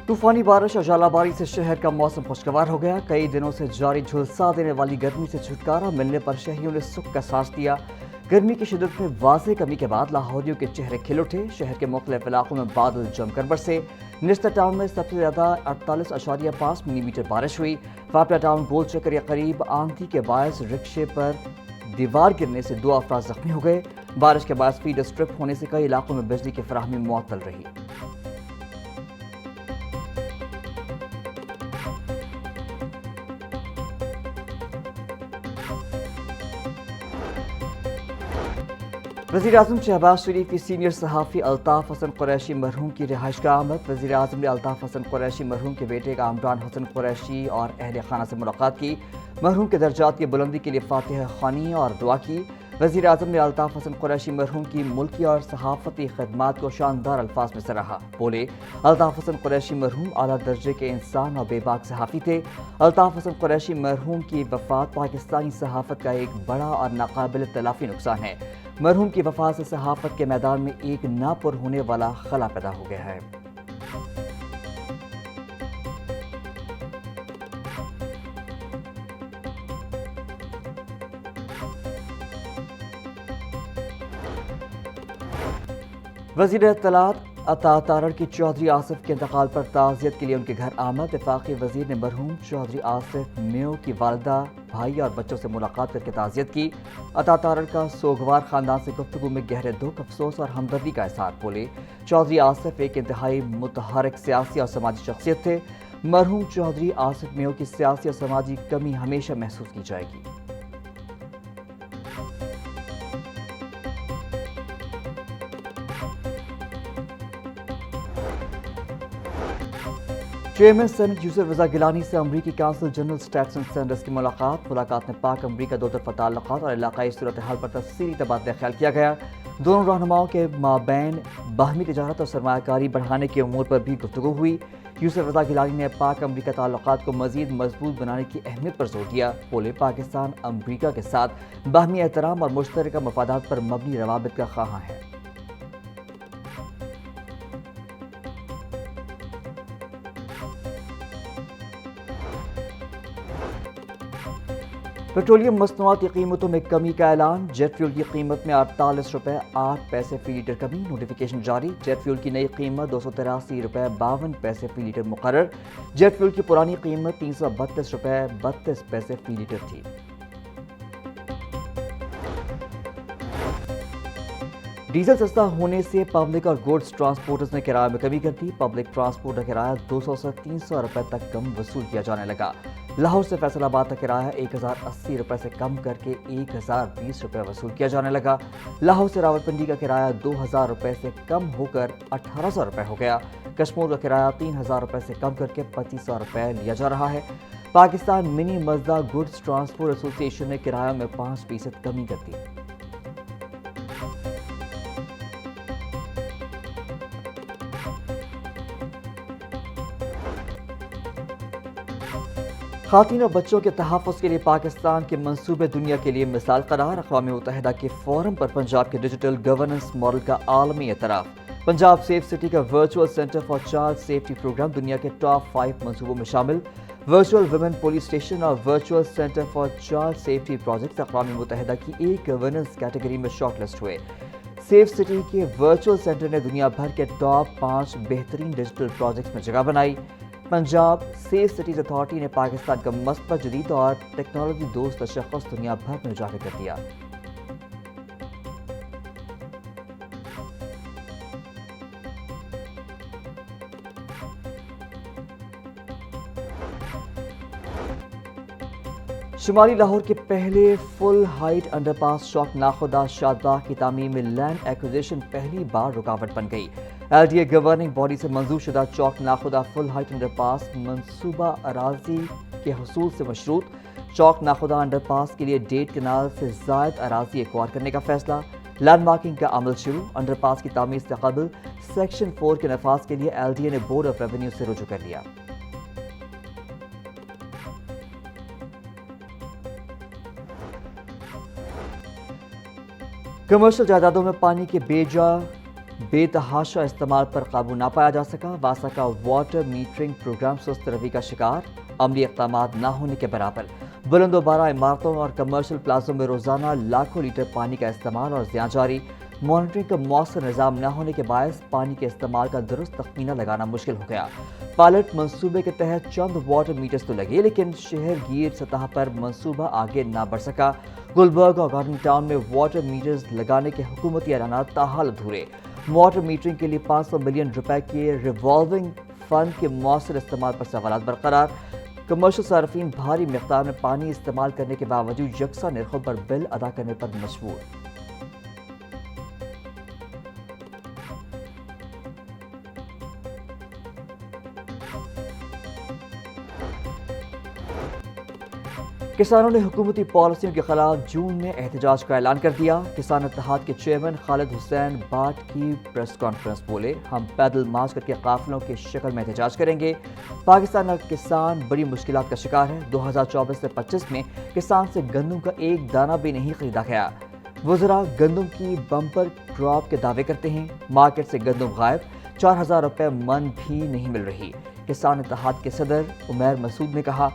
तूफानी बारिश और झालाबारी से शहर का मौसम खुशगवार हो गया। कई दिनों से जारी झुलसा देने वाली गर्मी से छुटकारा मिलने पर शहरियों ने सुख का सांस लिया। गर्मी की शिद्दत में वाज़ेह कमी के बाद लाहौरियों के चेहरे खिल उठे। शहर के मुख्तलिफ इलाकों में बादल जमकर बरसे। निस्तर टाउन में सबसे ज़्यादा 48.5 मिलीमीटर बारिश हुई। वापडा टाउन गोल चक्कर के करीब आंधी के बायस रिक्शे पर दीवार गिरने से 2 अफराद जख्मी हो गए। बारिश के बाद फीडर स्ट्रिप होने से कई इलाकों में बिजली की फराहमी मुअत्तल रही। वज़ीर आज़म शहबाज शरीफ की सीनियर सहाफ़ी अल्ताफ़ हसन कुरैशी मरहूम की रिहाइश का आमद। वज़ीर आज़म ने अल्ताफ़ हसन कुरैशी मरहूम के बेटे कामरान हसन कुरैशी और अहल खाना से मुलाकात की। मरहूम के दर्जात की बुलंदी के लिए फातिहा ख़्वानी और दुआ की। वज़ीर आज़म ने अल्ताफ़ हसन कुरैशी मरहूम की मुल्की और सहाफ़ती खिदमात को शानदार अल्फाज में सराहा। बोले, अल्ताफ़ हसन कुरैशी मरहूम आला दर्जे के इंसान और बेबाक सहाफ़ी थे। अल्ताफ़ हसन कुरैशी मरहूम की वफ़ात पाकिस्तानी सहाफ़त का एक बड़ा और नाकाबिल तलाफ़ी नुकसान है। मरहूम की वफ़ात से सहाफ़त के मैदान में एक नापुर होने वाला खला पैदा हो गया है। वज़ीर इत्तलात अता तारड़ की चौधरी आसिफ के इंतकाल पर ताज़ियत के लिए उनके घर आमद। वफाकी वज़ीर ने मरहूम चौधरी आसिफ मेयो की वालदा, भाई और बच्चों से मुलाकात करके ताज़ियत की। अता तारड़ का सोगवार ख़ानदान से गुफ्तगू में गहरे दुख, अफसोस और हमदर्दी का इज़हार। बोले, चौधरी आसिफ एक इंतहाई मुतहरक सियासी और समाजी शख्सियत थे। मरहूम चौधरी आसिफ मेयो की सियासी और समाजी कमी हमेशा महसूस की जाएगी। चेयरमैन सेनेट यूसुफ रज़ा गिलानी से अमरीकी काउंसिल जनरल स्टेट्स एंड सेंडर्स की मुलाकात में पाक अमरीका दो तरफ़ा ताल्लुकात और इलाकाई सूरत हाल पर तफसीली तबादला ख्याल किया गया। दोनों रहनुमाओं के माबैन बाहमी तिजारत और सरमायाकारी बढ़ाने के उमूर पर भी गुफ्तगू हुई। यूसुफ रज़ा गिलानी ने पाक अमरीका ताल्लुकात को मज़ीद मजबूत बनाने की अहमियत पर जोर दिया। बोले, पाकिस्तान अमरीका के साथ बाहमी एहतराम और मुश्तरका मफादात पर मबनी रवाबित का ख़्वाहां है। पेट्रोलियम मसनूआत की कीमतों में कमी का ऐलान। जेट फ्यूल की कीमत में 48 रुपये 8 पैसे फी लीटर कमी, नोटिफिकेशन जारी। जेट फ्यूल की नई कीमत 283 रुपये 52 पैसे फी लीटर मुकर्रर। जेट फ्यूल की पुरानी कीमत 332 रुपये 32 पैसे फी लीटर थी। डीजल सस्ता होने से पब्लिक और गुड्स ट्रांसपोर्टर्स ने किराए में कमी कर दी। पब्लिक ट्रांसपोर्ट का किराया 200 से 300 रुपये तक कम वसूल किया जाने लगा। लाहौर से फैसलाबाद का किराया 1080 रुपये से कम करके 1020 रुपये वसूल किया जाने लगा। लाहौर से रावलपिंडी का किराया 2000 रुपये से कम होकर 1800 रुपये हो गया। कश्मीर का किराया 3000 रुपये से कम करके 2500 रुपये लिया जा रहा है। Pakistan mini मजदा goods transport association ने किराया में 5% कमी कर दी। ख़ातीन और बच्चों के तहफ़्फ़ुज़ के लिए पाकिस्तान के मंसूबे दुनिया के लिए मिसाल करार। अक़वाम मुत्तहिदा के फोरम पर पंजाब के डिजिटल गवर्नेंस मॉडल का आलमी एतराफ़। पंजाब सेफ सिटी का virtual centre for child safety programme दुनिया के टॉप 5 मंसूबों में शामिल। वर्चुअल वुमेन पुलिस स्टेशन और virtual centre for child safety project अक़वाम मुत्तहिदा की एक गवर्नेंस कैटेगरी में शॉर्टलिस्ट हुए। सेफ सिटी के वर्चुअल सेंटर ने दुनिया भर के टॉप 5 बेहतरीन डिजिटल प्रोजेक्ट्स में जगह बनाई। पंजाब सेफ सिटीज़ अथॉरिटी ने पाकिस्तान का मस्बत, जदीद और टेक्नोलॉजी दोस्त तशख़्ख़ुस दुनिया भर में उजागर कर दिया। शुमाली लाहौर के पहले फुल हाइट अंडरपास चौक नाखुदा शादबाग की तामीर में लैंड एक्विजिशन पहली बार रुकावट बन गई। LDA गवर्निंग बॉडी से मंजूर शुदा चौक नाखुदा फुल हाइट अंडरपास मनसूबा अराजी के हसूल से मशरूत। चौक नाखुदा अंडरपास के लिए डेट कनाल से ज़ायद अराजी एक्वायर करने का फैसला। लैंड मार्किंग का अमल शुरू। अंडरपास की तामीर से कबल सेक्शन 4 के नफाज के लिए LDA ने बोर्ड ऑफ रेवेन्यू से रुजू कर लिया। कमर्शियल जायदादों में पानी के बेजा बे तहाशा इस्तेमाल पर काबू ना पाया जा सका। वासा का वाटर मीटरिंग प्रोग्राम सुस्त रवि का शिकार, अमली इक़दाम ना होने के बराबर। बुलंदोबारा इमारतों और कमर्शियल प्लाजों में रोजाना लाखों लीटर पानी का इस्तेमाल और ज़ियां जारी। मॉनिटरिंग का मौसर निज़ाम न होने के बायस पानी के इस्तेमाल का दुरुस्त तखमीना लगाना मुश्किल हो गया। पायलट मंसूबे के तहत चंद वाटर मीटर्स तो लगे, लेकिन शहर गिर सतह पर मंसूबा आगे ना बढ़ सका। गुलबर्ग और गार्डन टाउन में वाटर मीटर्स लगाने के हुकूमती ऐलान ताहाल अधूरे। वाटर मीटरिंग के लिए 500 मिलियन रुपए के रिवॉल्विंग फंड के मौसर इस्तेमाल पर सवाल बरकरार। कमर्शियल सार्फिन भारी मिकदार में पानी इस्तेमाल करने के बावजूद यकसा निर्खों पर बिल अदा करने पर मजबूर। किसानों ने हुकूमती पॉलिसियों के खिलाफ जून में एहतजाज का ऐलान कर दिया। किसान इत्तेहाद के चेयरमैन खालिद हुसैन बाट की प्रेस कॉन्फ्रेंस बोले, हम पैदल मार्च करके काफिलों की शक्ल में एहतजाज करेंगे। पाकिस्तान का किसान बड़ी मुश्किलात का शिकार है। 2024 से 25 में किसान से गंदम का एक दाना भी नहीं खरीदा गया। वज़रा गंदम की बम्पर क्रॉप के दावे करते हैं, मार्केट से गंदम गायब, 4000 रुपये मन भी नहीं मिल रही। किसान इत्तेहाद के सदर उमैर मसूद ने कहा,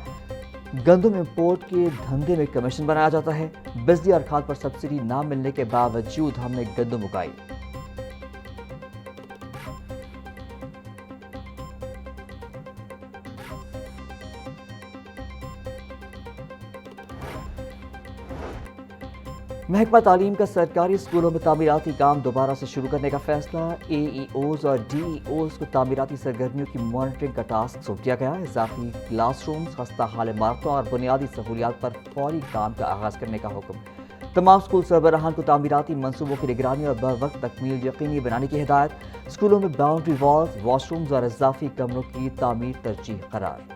गंदम इंपोर्ट के धंधे में कमीशन बनाया जाता है। बिजली और खाद पर सब्सिडी ना मिलने के बावजूद हमने गंदम उगाई। महकमा तालीम का सरकारी स्कूलों में तामीराती काम दोबारा से शुरू करने का फैसला। AEOs और DEOs को तामीराती सरगर्मियों की मॉनिटरिंग का टास्क सौंप दिया गया। इजाफी क्लासरूम्स, खस्ता हाल इमारतों और बुनियादी सहूलियात पर फौरी काम का आगाज करने का हुक्म। तमाम स्कूल सरबराहान को तामीराती मंसूबों की निगरानी और बर वक्त तकमील यकीनी बनाने की हिदायत। स्कूलों में बाउंड्री वॉल्स, वॉशरूम्स और इजाफी कमरों की तामीर तरजीह करार।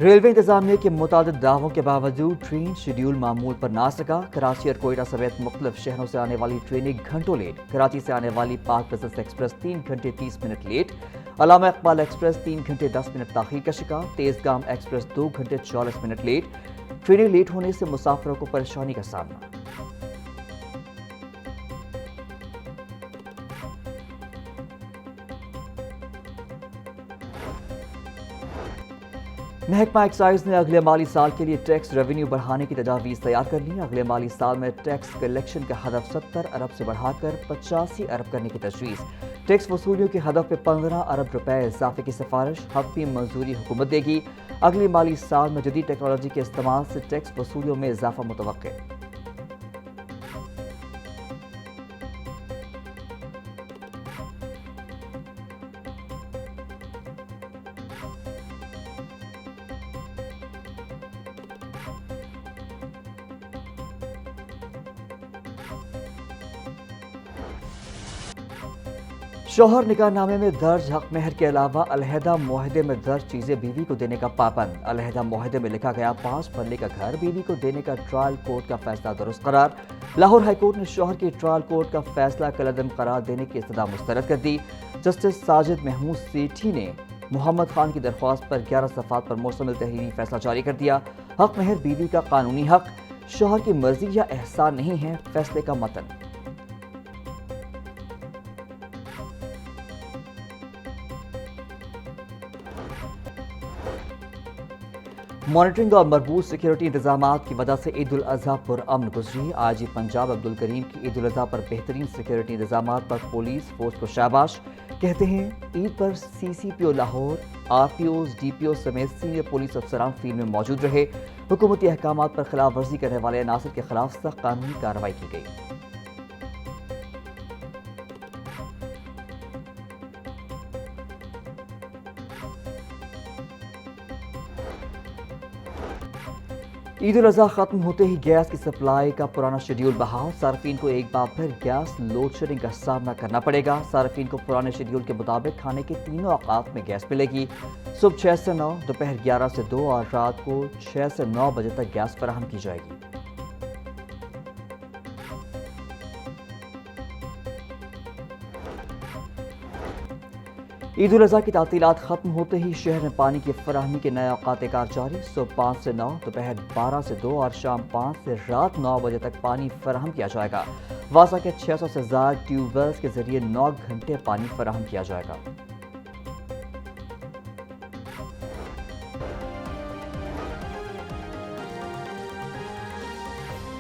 रेलवे इंतजामिया के मुतादिद दावों के बावजूद ट्रेन शेड्यूल मामूल पर ना सका। कराची और कोयटा समेत मुख्तलिफ शहरों से आने वाली ट्रेनें घंटों लेट। कराची से आने वाली पाक बिजनेस एक्सप्रेस 3 घंटे 30 minute late. Allama Iqbal express 3 घंटे 10 मिनट ताखीर का शिकार। तेजगाम एक्सप्रेस 2 घंटे 40 मिनट लेट। ट्रेनें लेट होने से मुसाफिरों को परेशानी का सामना। महकमा एक्साइज ने अगले माली साल के लिए टैक्स रेवेन्यू बढ़ाने की तजावीज़ तैयार कर ली। अगले माली साल में टैक्स कलेक्शन का हदफ 70 अरब से बढ़ाकर 85 अरब करने की तजवीज़। टैक्स वसूलियों के हदफ पे 15 अरब रुपए इजाफे की सिफारिश। हक़ी मंजूरी हुकूमत देगी। अगले माली साल में जदीद टेक्नोलॉजी के इस्तेमाल से टैक्स वसूलियों में इजाफा मुतवक्के। शौहर निकाहनामे में दर्ज हक महर के अलावा अलहदा मुआहदे में दर्ज चीजें बीवी को देने का पाबंद। अलहदा मुआहदे में लिखा गया 5 पल्ले का घर बीवी को देने का ट्रायल कोर्ट का फैसला दुरुस्त करार। लाहौर हाईकोर्ट ने शौहर के ट्रायल कोर्ट का फैसला कलअदम करार देने की इस्तदा मुस्तरद कर दी। जस्टिस साजिद महमूद सेठी ने मोहम्मद खान की दरख्वास्त पर 11 सफ़ात पर मुश्तमिल तहरीरी फैसला जारी कर दिया। हक महर बीवी का कानूनी हक, शौहर की मर्जी या एहसान नहीं है, फैसले का मतन। मॉनिटरिंग और मरबूत सिक्योरिटी इंतजामात की वजह से ईद उल अजहा पुरअमन गुजरी। आज पंजाब अब्दुल करीम की ईद उल अजहा पर बेहतरीन सिक्योरिटी इंतजामात पर पुलिस फोर्स को शाबाश। कहते हैं ईद पर CCPO लाहौर, RPOs, DPO समेत सीनियर पुलिस अफसरान फील्ड में मौजूद रहे। हुकूमती अहकामात पर खिलाफ वर्जी करने वाले अनासर के खिलाफ सख्त कानूनी कार्रवाई की गई। ईद उल अजहा खत्म होते ही गैस की सप्लाई का पुराना शेड्यूल बहाल। सार्फिन को एक बार फिर गैस लोड शेडिंग का सामना करना पड़ेगा। सार्फिन को पुराने शेड्यूल के मुताबिक खाने के तीनों औकात में गैस मिलेगी। सुबह 6 से 9, दोपहर 11 से 2 और रात को 6 से 9 बजे तक गैस फराहम की जाएगी। عید الاضحیٰ کی تعطیلات ختم ہوتے ہی شہر میں پانی کی فراہمی کے نئے اوقات کار جاری۔ صبح 5 سے 9، دوپہر 12 سے 2 اور شام 5 سے رات 9 بجے تک پانی فراہم کیا جائے گا۔ واسا کے 600 سے زائد ٹیوب ویلز کے ذریعے 9 گھنٹے پانی فراہم کیا جائے گا۔